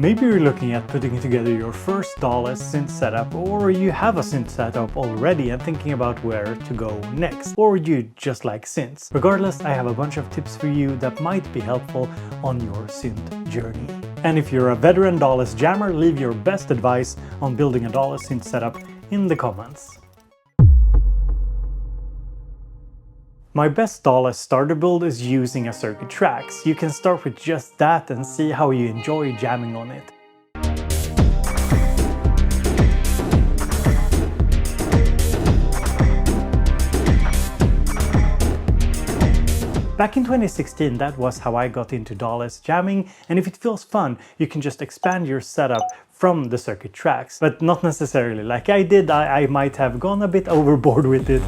Maybe you're looking at putting together your first DAWLESS synth setup, or you have a synth setup already and thinking about where to go next, or you just like synths. Regardless, I have a bunch of tips for you that might be helpful on your synth journey. And if you're a veteran DAWLESS jammer, leave your best advice on building a DAWLESS synth setup in the comments. My best DAWLESS starter build is using a circuit tracks. You can start with just that and see how you enjoy jamming on it. Back in 2016, that was how I got into DAWLESS jamming, and if it feels fun, you can just expand your setup from the circuit tracks. But not necessarily like I did, I might have gone a bit overboard with it.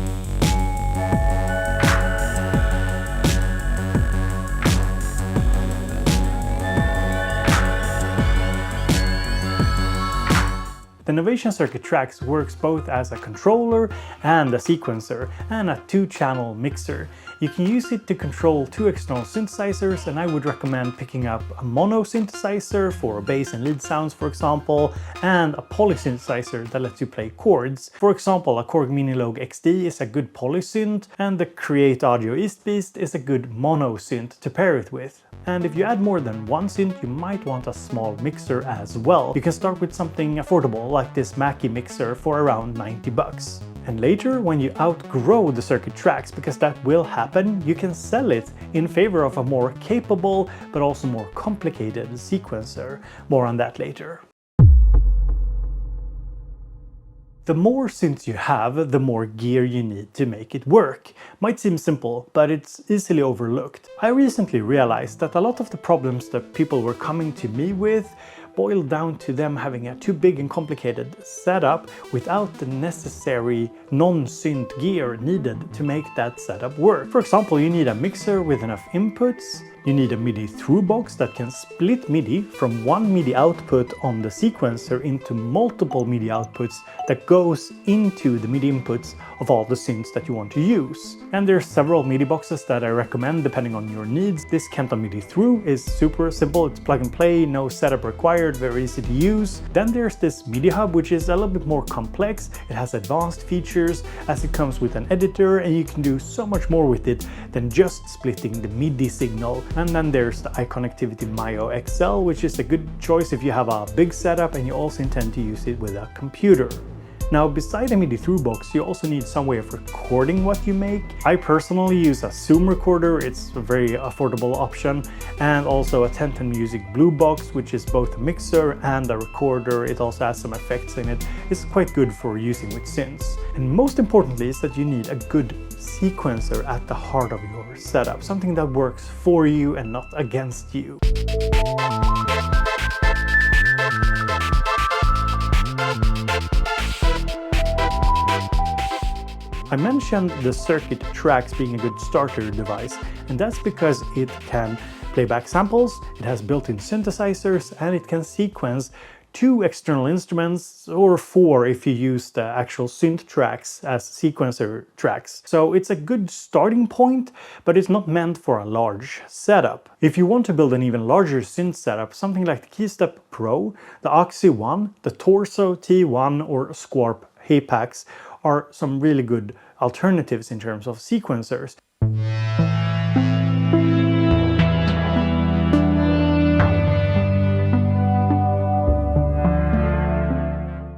The Novation Circuit Tracks works both as a controller and a sequencer, and a 2-channel mixer. You can use it to control 2 external synthesizers, and I would recommend picking up a mono synthesizer for bass and lead sounds, for example, and a polysynthesizer that lets you play chords. For example, a Korg Minilogue XD is a good polysynth, and the Cre8Audio East Beast is a good monosynth to pair it with. And if you add more than one synth, you might want a small mixer as well. You can start with something affordable like this Maschine mixer for around 90 bucks. And later, when you outgrow the circuit tracks, because that will happen, you can sell it in favor of a more capable but also more complicated sequencer. More on that later. The more synths you have, the more gear you need to make it work. Might seem simple, but it's easily overlooked. I recently realized that a lot of the problems that people were coming to me with boiled down to them having a too big and complicated setup without the necessary non-synth gear needed to make that setup work. For example, you need a mixer with enough inputs. You need a Midi thru box that can split Midi from one Midi output on the sequencer into multiple Midi outputs that goes into the Midi inputs of all the synths that you want to use. And there's several Midi boxes that I recommend depending on your needs. This Kenton Midi thru is super simple, it's plug and play, no setup required, very easy to use. Then there's this Midi hub, which is a little bit more complex. It has advanced features as it comes with an editor, and you can do so much more with it than just splitting the Midi signal. And then there's the iConnectivity Myo XL, which is a good choice if you have a big setup and you also intend to use it with a computer. Now, beside a Midi thru box, you also need some way of recording what you make. I personally use a Zoom recorder, it's a very affordable option, and also a 1010 Music bluebox, which is both a mixer and a recorder. It also has some effects in it. It's quite good for using with synths. And most importantly is that you need a good sequencer at the heart of your setup, something that works for you and not against you. I mentioned the circuit tracks being a good starter device, and that's because it can play back samples, it has built-in synthesizers, and it can sequence 2 external instruments, or 4 if you use the actual synth tracks as sequencer tracks. So it's a good starting point, but it's not meant for a large setup. If you want to build an even larger synth setup, something like the Keystep Pro, the OXI One, the Torso T1 or Squarp Hapax are some really good alternatives in terms of sequencers.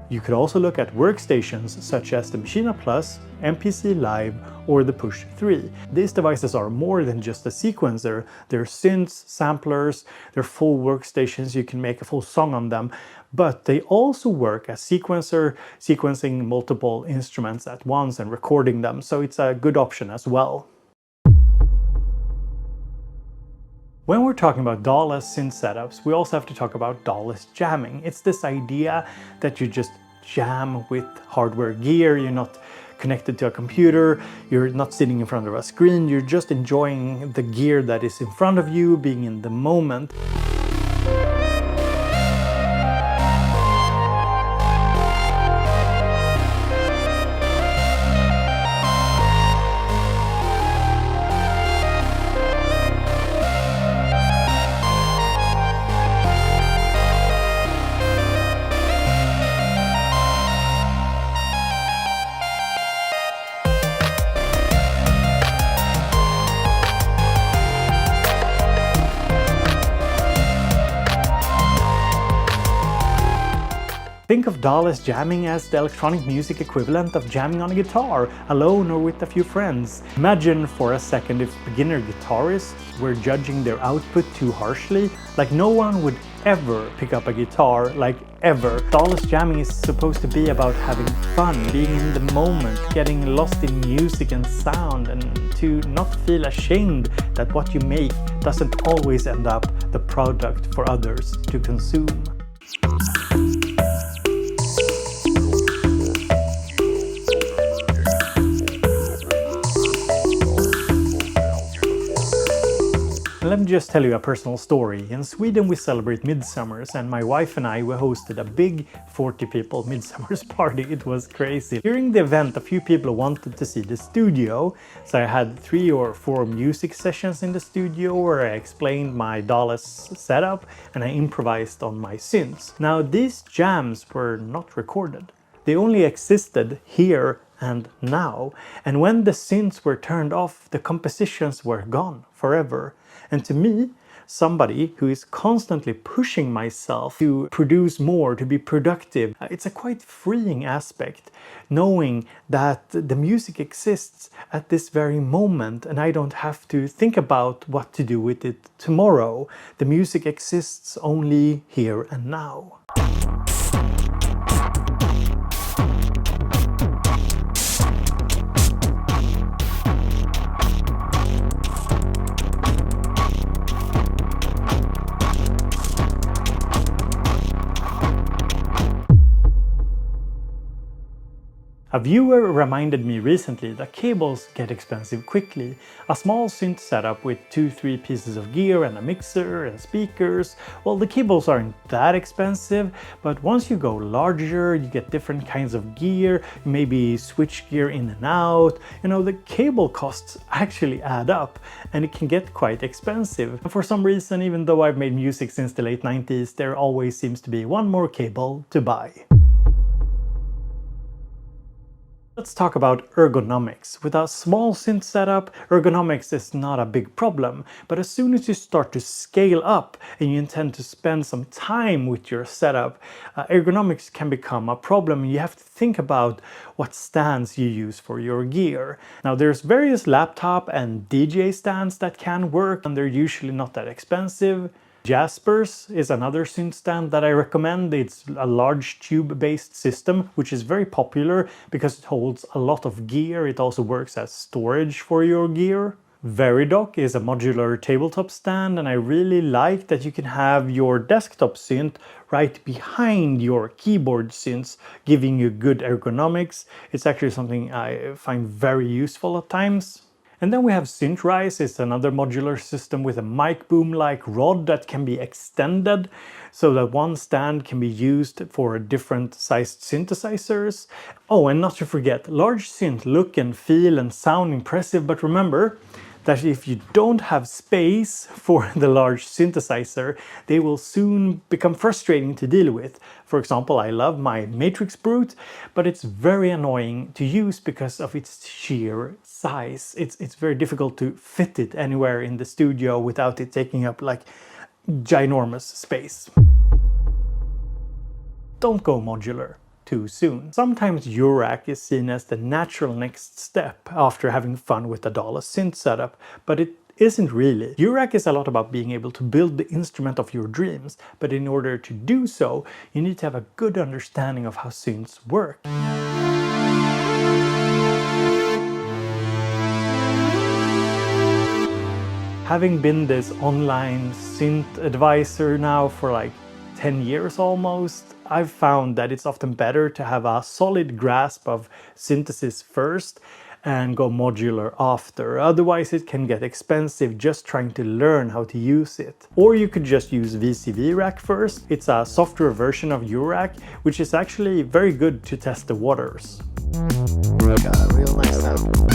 You could also look at workstations such as the Maschine Plus, MPC Live, or the Push 3. These devices are more than just a sequencer. They're synths, samplers, they're full workstations, you can make a full song on them, but they also work as sequencer, sequencing multiple instruments at once and recording them, so it's a good option as well. When we're talking about DAWLESS synth setups, we also have to talk about DAWLESS jamming. It's this idea that you just jam with hardware gear, you're not connected to a computer, you're not sitting in front of a screen, you're just enjoying the gear that is in front of you, being in the moment. Think of DAWLESS jamming as the electronic music equivalent of jamming on a guitar, alone or with a few friends. Imagine for a second if beginner guitarists were judging their output too harshly. Like, no one would ever pick up a guitar, like ever. DAWLESS jamming is supposed to be about having fun, being in the moment, getting lost in music and sound, and to not feel ashamed that what you make doesn't always end up the product for others to consume. Let me just tell you a personal story. In Sweden we celebrate Midsummers, and my wife and I, we hosted a big 40 people Midsummers party. It was crazy. During the event, a few people wanted to see the studio, so I had 3 or 4 music sessions in the studio where I explained my DAWLESS setup and I improvised on my synths. Now, these jams were not recorded. They only existed here and now, and when the synths were turned off, the compositions were gone forever. And to me, somebody who is constantly pushing myself to produce more, to be productive, it's a quite freeing aspect, knowing that the music exists at this very moment and I don't have to think about what to do with it tomorrow. The music exists only here and now. A viewer reminded me recently that cables get expensive quickly. A small synth setup with 2-3 pieces of gear and a mixer and speakers, well, the cables aren't that expensive, but once you go larger, you get different kinds of gear, maybe switch gear in and out, the cable costs actually add up and it can get quite expensive. And for some reason, even though I've made music since the late 90s, there always seems to be one more cable to buy. Let's talk about ergonomics. With a small synth setup, ergonomics is not a big problem, but as soon as you start to scale up and you intend to spend some time with your setup, ergonomics can become a problem. You have to think about what stands you use for your gear. Now, there's various laptop and DJ stands that can work, and they're usually not that expensive. Jaspers is another synth stand that I recommend. It's a large tube-based system, which is very popular because it holds a lot of gear. It also works as storage for your gear. Veridock is a modular tabletop stand, and I really like that you can have your desktop synth right behind your keyboard synths, giving you good ergonomics. It's actually something I find very useful at times. And then we have Synthrise. It's another modular system with a mic boom-like rod that can be extended so that one stand can be used for different sized synthesizers. Oh, and not to forget, large synths look and feel and sound impressive, but remember that if you don't have space for the large synthesizer, they will soon become frustrating to deal with. For example, I love my Matrix Brute, but it's very annoying to use because of its sheer size. It's very difficult to fit it anywhere in the studio without it taking up like ginormous space. Don't go modular too soon. Sometimes Eurorack is seen as the natural next step after having fun with a DAWLESS synth setup, but it isn't really. Eurorack is a lot about being able to build the instrument of your dreams, but in order to do so, you need to have a good understanding of how synths work. Having been this online synth advisor now for like 10 years almost, I've found that it's often better to have a solid grasp of synthesis first and go modular after. Otherwise it can get expensive just trying to learn how to use it. Or you could just use VCV-Rack first. It's a software version of Eurorack, which is actually very good to test the waters. Got a real nice sound.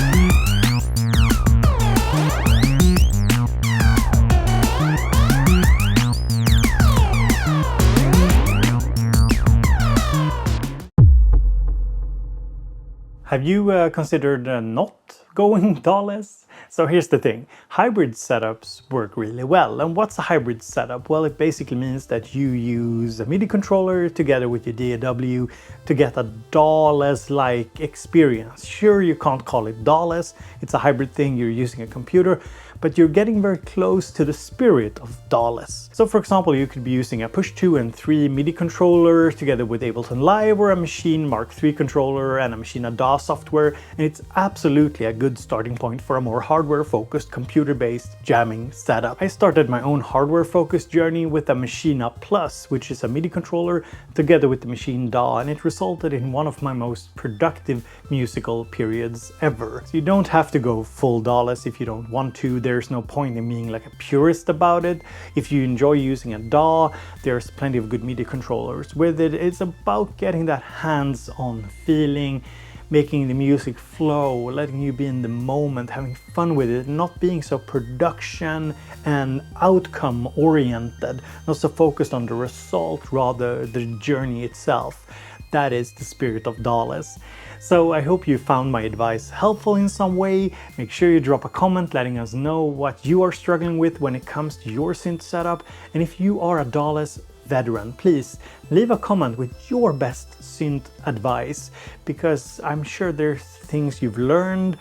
Have you considered not going DAWLESS? So here's the thing, hybrid setups work really well. And what's a hybrid setup? Well, it basically means that you use a MIDI controller together with your DAW to get a DAWLESS-like experience. Sure, you can't call it DAWLESS, it's a hybrid thing, you're using a computer, but you're getting very close to the spirit of DAWLESS. So for example, you could be using a push 2 and 3 MIDI controller together with Ableton Live, or a Maschine Mark III controller and a Maschine DAW software, and it's absolutely a good starting point for a more hardware-focused, computer-based jamming setup. I started my own hardware-focused journey with a Maschine Plus, which is a MIDI controller together with the Maschine DAW, and it resulted in one of my most productive musical periods ever. So you don't have to go full DAWless if you don't want to. There's no point in being like a purist about it. If you enjoy using a DAW, there's plenty of good MIDI controllers with it. It's about getting that hands-on feeling, making the music flow, letting you be in the moment, having fun with it, not being so production and outcome oriented, not so focused on the result, rather the journey itself. That is the spirit of DAWless. So I hope you found my advice helpful in some way. Make sure you drop a comment letting us know what you are struggling with when it comes to your synth setup. And if you are a DAWless veteran, please leave a comment with your best synth advice, because I'm sure there's things you've learned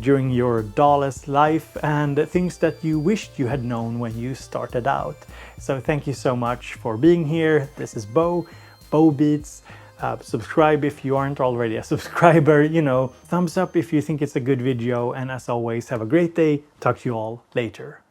during your DAWless life and things that you wished you had known when you started out. So thank you so much for being here. This is BoBeats. Subscribe if you aren't already a subscriber, you know, thumbs up if you think it's a good video, and as always, have a great day. Talk to you all later.